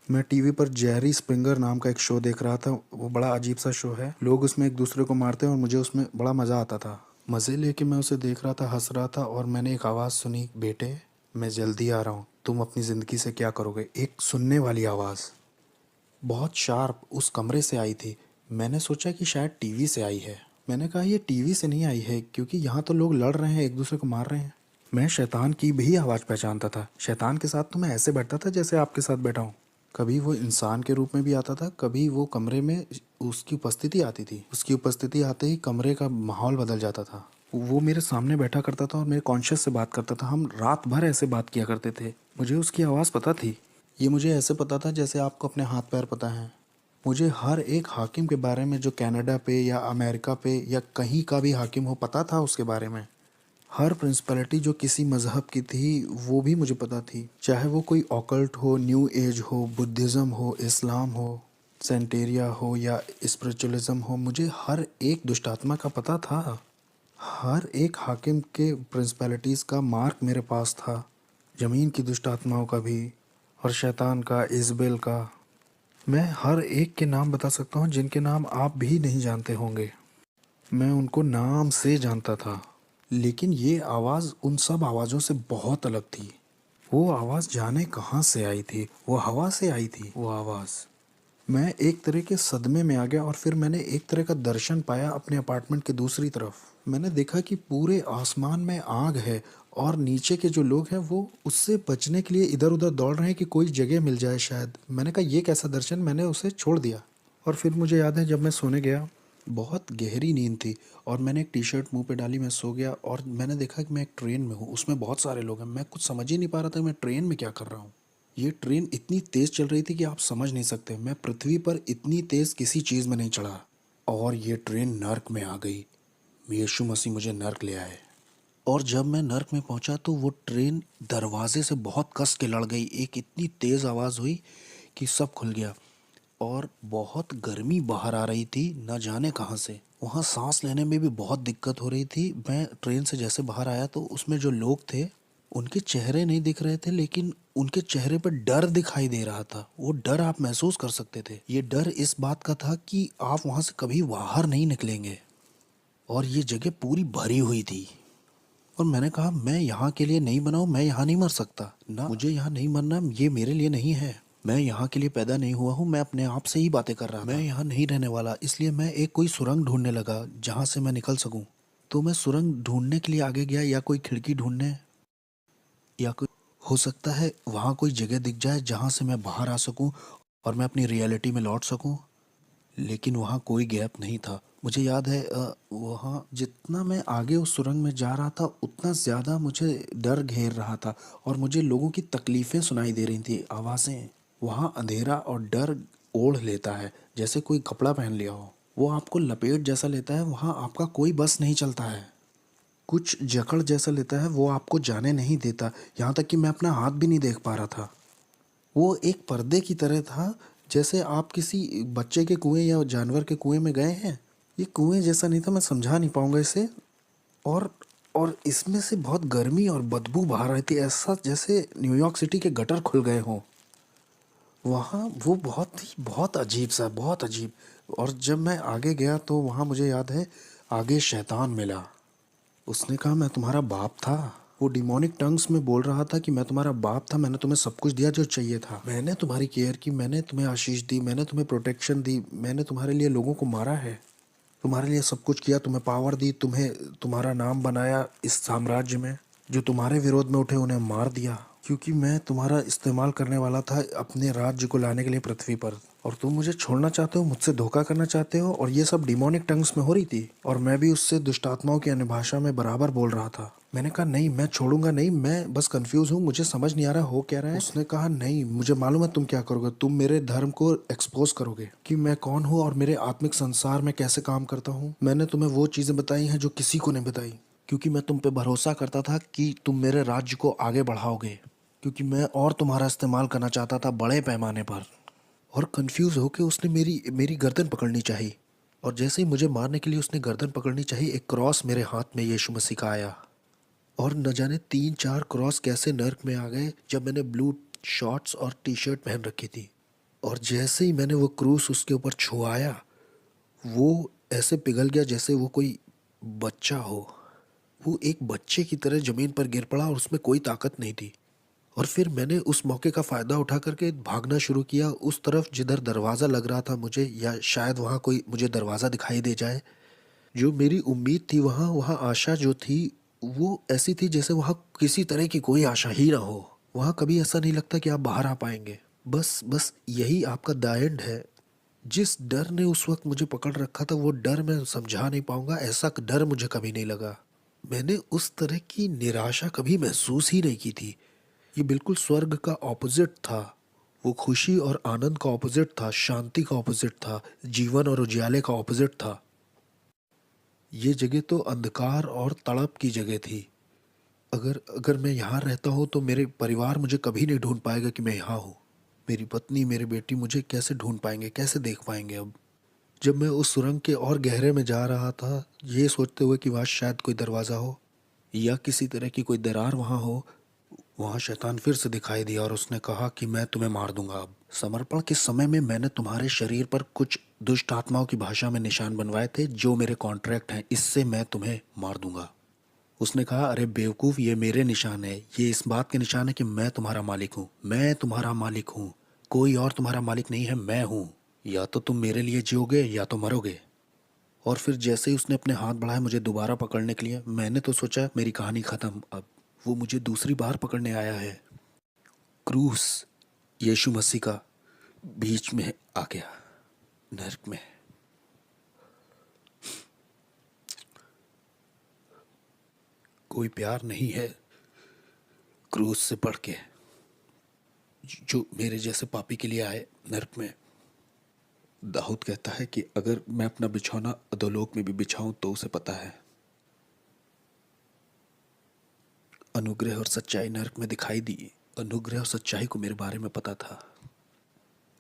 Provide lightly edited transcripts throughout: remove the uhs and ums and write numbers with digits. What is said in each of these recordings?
मैं टीवी पर Jerry Springer नाम का एक शो देख रहा था। वो बड़ा अजीब सा शो है। लोग उसमें एक दूसरे को मारते हैं और मुझे उसमें बड़ा मज़ा आता था। मज़े लेके मैं उसे देख रहा था, हंस रहा था और मैंने एक आवाज़ सुनी, बेटे मैं जल्दी आ रहा हूँ, तुम अपनी ज़िंदगी से क्या करोगे। एक सुनने वाली आवाज़ बहुत शार्प उस कमरे से आई थी। मैंने सोचा कि शायद टीवी से आई है। मैंने कहा ये टीवी से नहीं आई है, क्योंकि यहाँ तो लोग लड़ रहे हैं, एक दूसरे को मार रहे हैं। मैं शैतान की भी आवाज़ पहचानता था। शैतान के साथ तो मैं ऐसे बैठता था जैसे आपके साथ बैठा हूँ। कभी वो इंसान के रूप में भी आता था, कभी वो कमरे में उसकी उपस्थिति आती थी। उसकी उपस्थिति आते ही कमरे का माहौल बदल जाता था। वो मेरे सामने बैठा करता था और मेरे कॉन्शियस से बात करता था। हम रात भर ऐसे बात किया करते थे। मुझे उसकी आवाज़ पता थी। ये मुझे ऐसे पता था जैसे आपको अपने हाथ पैर पता है। मुझे हर एक हाकिम के बारे में, जो कनाडा पे या अमेरिका पे या कहीं का भी हाकिम हो, पता था उसके बारे में। हर प्रिंसिपलिटी जो किसी मज़हब की थी वो भी मुझे पता थी। चाहे वो कोई ऑकल्ट हो, न्यू एज हो, बुद्धिज़्म हो, इस्लाम हो, सेंटेरिया हो या स्पिरिचुअलिज्म हो, मुझे हर एक दुष्ट आत्मा का पता था। हर एक हाकिम के प्रिंसिपलिटीज़ का मार्क मेरे पास था। ज़मीन की दुष्ट आत्माओं का भी और शैतान का, इज़बेल का। मैं हर एक के नाम बता सकता हूँ जिनके नाम आप भी नहीं जानते होंगे। मैं उनको नाम से जानता था। लेकिन ये आवाज़ उन सब आवाज़ों से बहुत अलग थी। वो आवाज़ जाने कहाँ से आई थी। वो हवा से आई थी वो आवाज़। मैं एक तरह के सदमे में आ गया और फिर मैंने एक तरह का दर्शन पाया अपने अपार्टमेंट के दूसरी तरफ। मैंने देखा कि पूरे आसमान में आग है और नीचे के जो लोग हैं वो उससे बचने के लिए इधर उधर दौड़ रहे हैं कि कोई जगह मिल जाए शायद। मैंने कहा ये कैसा दर्शन, मैंने उसे छोड़ दिया। और फिर मुझे याद है जब मैं सोने गया, बहुत गहरी नींद थी और मैंने एक टी शर्ट मुंह पे डाली, मैं सो गया और मैंने देखा कि मैं एक ट्रेन में हूँ, उसमें बहुत सारे लोग हैं। मैं कुछ समझ ही नहीं पा रहा था मैं ट्रेन में क्या कर रहा हूँ। ये ट्रेन इतनी तेज़ चल रही थी कि आप समझ नहीं सकते। मैं पृथ्वी पर इतनी तेज़ किसी चीज़ में नहीं चढ़ा। और ये ट्रेन नर्क में आ गई। यीशु मसीह मुझे नर्क ले आए। और जब मैं नर्क में पहुंचा तो वो ट्रेन दरवाजे से बहुत कस के लड़ गई। एक इतनी तेज़ आवाज़ हुई कि सब खुल गया और बहुत गर्मी बाहर आ रही थी, न जाने कहाँ से। वहाँ सांस लेने में भी बहुत दिक्कत हो रही थी। मैं ट्रेन से जैसे बाहर आया तो उसमें जो लोग थे उनके चेहरे नहीं दिख रहे थे, लेकिन उनके चेहरे पर डर दिखाई दे रहा था। वो डर आप महसूस कर सकते थे। ये डर इस बात का था कि आप वहाँ से कभी बाहर नहीं निकलेंगे। और ये जगह पूरी भरी हुई थी। और मैंने कहा मैं यहाँ के लिए नहीं बना हूँ, मैं यहाँ नहीं मर सकता ना, मुझे यहाँ नहीं मरना, ये मेरे लिए नहीं है। मैं यहाँ के लिए पैदा नहीं हुआ हूँ। मैं अपने आप से ही बातें कर रहा था। मैं यहाँ नहीं रहने वाला, इसलिए मैं एक कोई सुरंग ढूंढने लगा जहाँ से मैं निकल सकूँ। तो मैं सुरंग ढूंढने के लिए आगे गया, या कोई खिड़की ढूंढने, या कोई, हो सकता है वहाँ कोई जगह दिख जाए जहाँ से मैं बाहर आ सकूँ और मैं अपनी रियलिटी में लौट सकूँ। लेकिन वहाँ कोई गैप नहीं था। मुझे याद है वहाँ जितना मैं आगे उस सुरंग में जा रहा था उतना ज़्यादा मुझे डर घेर रहा था और मुझे लोगों की तकलीफ़ें सुनाई दे रही थी, आवाज़ें। वहाँ अंधेरा और डर ओढ़ लेता है जैसे कोई कपड़ा पहन लिया हो। वो आपको लपेट जैसा लेता है। वहाँ आपका कोई बस नहीं चलता है। कुछ जकड़ जैसा लेता है, वो आपको जाने नहीं देता। यहाँ तक कि मैं अपना हाथ भी नहीं देख पा रहा था। वो एक पर्दे की तरह था, जैसे आप किसी बच्चे के कुएं या जानवर के कुएं में गए हैं। ये कुएं जैसा नहीं था, मैं समझा नहीं पाऊंगा इसे। और और इसमें से बहुत गर्मी और बदबू बाहर आई थी, ऐसा जैसे न्यूयॉर्क सिटी के गटर खुल गए हों। वहाँ वो बहुत अजीब सा, बहुत अजीब। और जब मैं आगे गया तो वहाँ मुझे याद है आगे शैतान मिला। उसने कहा मैं तुम्हारा बाप था। वो डिमोनिक टंग्स में बोल रहा था कि मैं तुम्हारा बाप था, मैंने तुम्हें सब कुछ दिया जो चाहिए था, मैंने तुम्हारी केयर की, मैंने तुम्हें आशीष दी, मैंने तुम्हें प्रोटेक्शन दी, मैंने तुम्हारे लिए लोगों को मारा है, तुम्हारे लिए सब कुछ किया, तुम्हें पावर दी, तुम्हें तुम्हारा नाम बनाया इस साम्राज्य में। जो तुम्हारे विरोध में उठे उन्हें मार दिया, क्योंकि मैं तुम्हारा इस्तेमाल करने वाला था अपने राज्य को लाने के लिए पृथ्वी पर। और तुम मुझे छोड़ना चाहते हो, मुझसे धोखा करना चाहते हो। और ये सब डिमोनिक टंग्स में हो रही थी और मैं भी उससे दुष्ट आत्माओं की अन्य भाषा में बराबर बोल रहा था। मैंने कहा नहीं, मैं छोड़ूंगा नहीं, मैं बस कंफ्यूज हूँ, मुझे समझ नहीं आ रहा हो क्या रहा है। उसने कहा नहीं, मुझे मालूम है तुम क्या करोगे, तुम मेरे धर्म को एक्सपोज करोगे कि मैं कौन हूँ और मेरे आत्मिक संसार में कैसे काम करता हूँ। मैंने तुम्हें वो चीज़ें बताई हैं जो किसी को नहीं बताई, क्योंकि मैं तुम पे भरोसा करता था कि तुम मेरे राज्य को आगे बढ़ाओगे, क्योंकि मैं और तुम्हारा इस्तेमाल करना चाहता था बड़े पैमाने पर। और कंफ्यूज होकर उसने मेरी मेरी गर्दन पकड़नी चाहिए। और जैसे ही मुझे मारने के लिए उसने गर्दन पकड़नी चाहिए, एक क्रॉस मेरे हाथ में यीशु मसीह का आया। और न जाने 3-4 क्रॉस कैसे नर्क में आ गए जब मैंने ब्लू शॉर्ट्स और टी शर्ट पहन रखी थी। और जैसे ही मैंने वो क्रूस उसके ऊपर छुआया, वो ऐसे पिघल गया जैसे वो कोई बच्चा हो। वो एक बच्चे की तरह ज़मीन पर गिर पड़ा और उसमें कोई ताकत नहीं थी। और फिर मैंने उस मौके का फ़ायदा उठा करके भागना शुरू किया उस तरफ जिधर दरवाज़ा लग रहा था मुझे, या शायद वहाँ कोई मुझे दरवाज़ा दिखाई दे जाए। जो मेरी उम्मीद थी, वहाँ वहाँ आशा जो थी, वो ऐसी थी जैसे वहाँ किसी तरह की कोई आशा ही ना हो। वहाँ कभी ऐसा नहीं लगता कि आप बाहर आ पाएंगे। बस बस यही आपका द एंड है। जिस डर ने उस वक्त मुझे पकड़ रखा था, वो डर मैं समझा नहीं पाऊंगा, ऐसा डर मुझे कभी नहीं लगा। मैंने उस तरह की निराशा कभी महसूस ही नहीं की थी। ये बिल्कुल स्वर्ग का ऑपोजिट था। वो खुशी और आनंद का ऑपोजिट था, शांति का ऑपोजिट था, जीवन और उजियाले का ऑपोजिट था। ये जगह तो अंधकार और तड़प की जगह थी। अगर अगर मैं यहाँ रहता हूँ तो मेरे परिवार मुझे कभी नहीं ढूंढ पाएगा कि मैं यहाँ हूँ। मेरी पत्नी, मेरी बेटी मुझे कैसे ढूंढ पाएंगे, कैसे देख पाएंगे अब। जब मैं उस सुरंग के और गहरे में जा रहा था, ये सोचते हुए कि वहाँ शायद कोई दरवाज़ा हो या किसी तरह की कोई दरार वहाँ हो, वहाँ शैतान फिर से दिखाई दिया और उसने कहा कि मैं तुम्हें मार दूंगा अब। समर्पण के समय में मैंने तुम्हारे शरीर पर कुछ दुष्ट आत्माओं की भाषा में निशान बनवाए थे, जो मेरे कॉन्ट्रैक्ट हैं, इससे मैं तुम्हें मार दूंगा। उसने कहा, अरे बेवकूफ़, ये मेरे निशान है, ये इस बात के निशान है कि मैं तुम्हारा मालिक हूँ, मैं तुम्हारा मालिक हूँ, कोई और तुम्हारा मालिक नहीं है, मैं हूँ। या तो तुम मेरे लिए जियोगे या तो मरोगे। और फिर जैसे ही उसने अपने हाथ बढ़ाए मुझे दोबारा पकड़ने के लिए, मैंने तो सोचा मेरी कहानी ख़त्म अब। वो मुझे दूसरी बार पकड़ने आया है। क्रूस यीशु मसीह का बीच में आ गया, नरक में। कोई प्यार नहीं है क्रूस से बढ़ के, जो मेरे जैसे पापी के लिए आए नरक में। दाऊद कहता है कि अगर मैं अपना बिछौना अधोलोक में भी बिछाऊं तो उसे पता है। अनुग्रह और सच्चाई नरक में दिखाई दी। अनुग्रह और सच्चाई को मेरे बारे में पता था।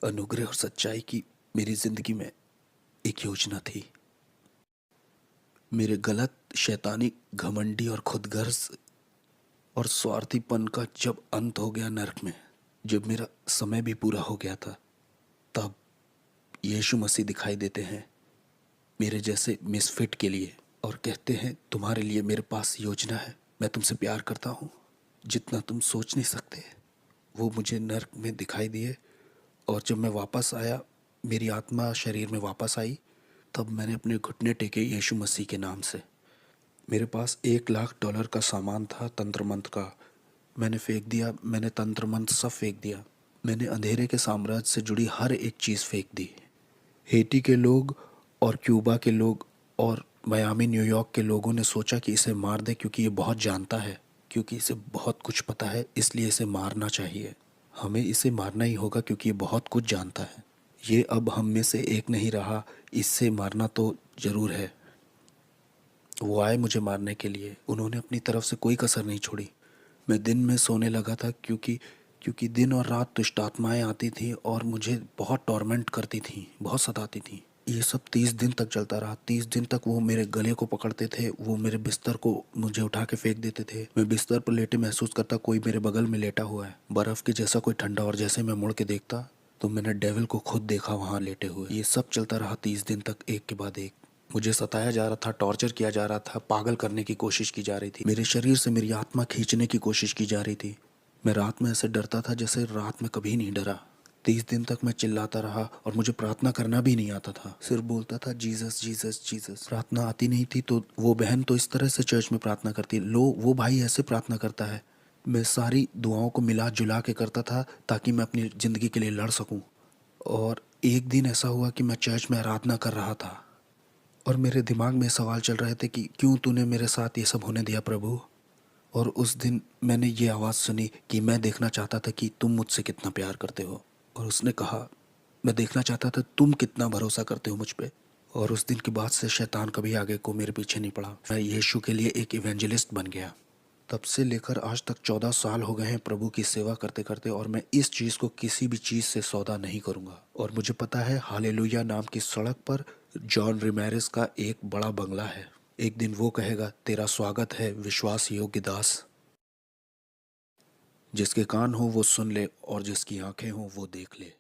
अनुग्रह और सच्चाई की मेरी जिंदगी में एक योजना थी। मेरे गलत, शैतानी, घमंडी और खुदगर्ज और स्वार्थीपन का जब अंत हो गया नरक में, जब मेरा समय भी पूरा हो गया था, तब यीशु मसीह दिखाई देते हैं मेरे जैसे मिसफिट के लिए और कहते हैं, तुम्हारे लिए मेरे पास योजना है, मैं तुमसे प्यार करता हूँ जितना तुम सोच नहीं सकते। वो मुझे नर्क में दिखाई दिए और जब मैं वापस आया, मेरी आत्मा शरीर में वापस आई, तब मैंने अपने घुटने टेके यीशु मसीह के नाम से। मेरे पास $1,00,000 का सामान था तंत्र मंत्र का, मैंने फेंक दिया। मैंने तंत्र मंत्र सब फेंक दिया। मैंने अंधेरे के साम्राज्य से जुड़ी हर एक चीज़ फेंक दी। हेटी के लोग और क्यूबा के लोग और मियामी, न्यूयॉर्क के लोगों ने सोचा कि इसे मार दे क्योंकि ये बहुत जानता है, क्योंकि इसे बहुत कुछ पता है, इसलिए इसे मारना चाहिए। हमें इसे मारना ही होगा क्योंकि ये बहुत कुछ जानता है। ये अब हम में से एक नहीं रहा, इससे मारना तो ज़रूर है। वो आए मुझे मारने के लिए, उन्होंने अपनी तरफ से कोई कसर नहीं छोड़ी। मैं दिन में सोने लगा था क्योंकि क्योंकि दिन और रात दुष्ट आत्माएँ आती थीं और मुझे बहुत टॉर्मेंट करती थीं, बहुत सताती थीं। ये सब 30 दिन तक चलता रहा। 30 दिन तक वो मेरे गले को पकड़ते थे, वो मेरे बिस्तर को मुझे उठा के फेंक देते थे। मैं बिस्तर पर लेटे महसूस करता कोई मेरे बगल में लेटा हुआ है, बर्फ़ के जैसा कोई ठंडा, और जैसे मैं मुड़ के देखता तो मैंने डेविल को खुद देखा वहाँ लेटे हुए। ये सब चलता रहा 30 दिन तक, एक के बाद एक। मुझे सताया जा रहा था, टॉर्चर किया जा रहा था, पागल करने की कोशिश की जा रही थी। मेरे शरीर से मेरी आत्मा खींचने की कोशिश की जा रही थी। मैं रात में ऐसे डरता था जैसे रात में कभी नहीं डरा। 30 दिन तक मैं चिल्लाता रहा और मुझे प्रार्थना करना भी नहीं आता था, सिर्फ बोलता था जीसस जीसस जीसस। प्रार्थना आती नहीं थी तो वो बहन तो इस तरह से चर्च में प्रार्थना करती, लो वो भाई ऐसे प्रार्थना करता है। मैं सारी दुआओं को मिला जुला के करता था ताकि मैं अपनी ज़िंदगी के लिए लड़ सकूं। और एक दिन ऐसा हुआ कि मैं चर्च में आराधना कर रहा था और मेरे दिमाग में सवाल चल रहे थे कि क्यों तूने मेरे साथ ये सब होने दिया प्रभु। और उस दिन मैंने ये आवाज़ सुनी कि मैं देखना चाहता था कि तुम मुझसे कितना प्यार करते हो। और उसने कहा, मैं देखना चाहता था तुम कितना भरोसा करते हो मुझ पे। और उस दिन के बाद से शैतान कभी आगे को मेरे पीछे नहीं पड़ा। मैं यीशु के लिए एक इवेंजलिस्ट बन गया। तब से लेकर आज तक 14 साल हो गए हैं प्रभु की सेवा करते करते, और मैं इस चीज़ को किसी भी चीज़ से सौदा नहीं करूँगा। और मुझे पता है हालेलुया नाम की सड़क पर जॉन रिमेरेस का एक बड़ा बंगला है। एक दिन वो कहेगा, तेरा स्वागत है विश्वास योग्य दास। जिसके कान हो वो सुन ले और जिसकी आंखें हो वो देख ले।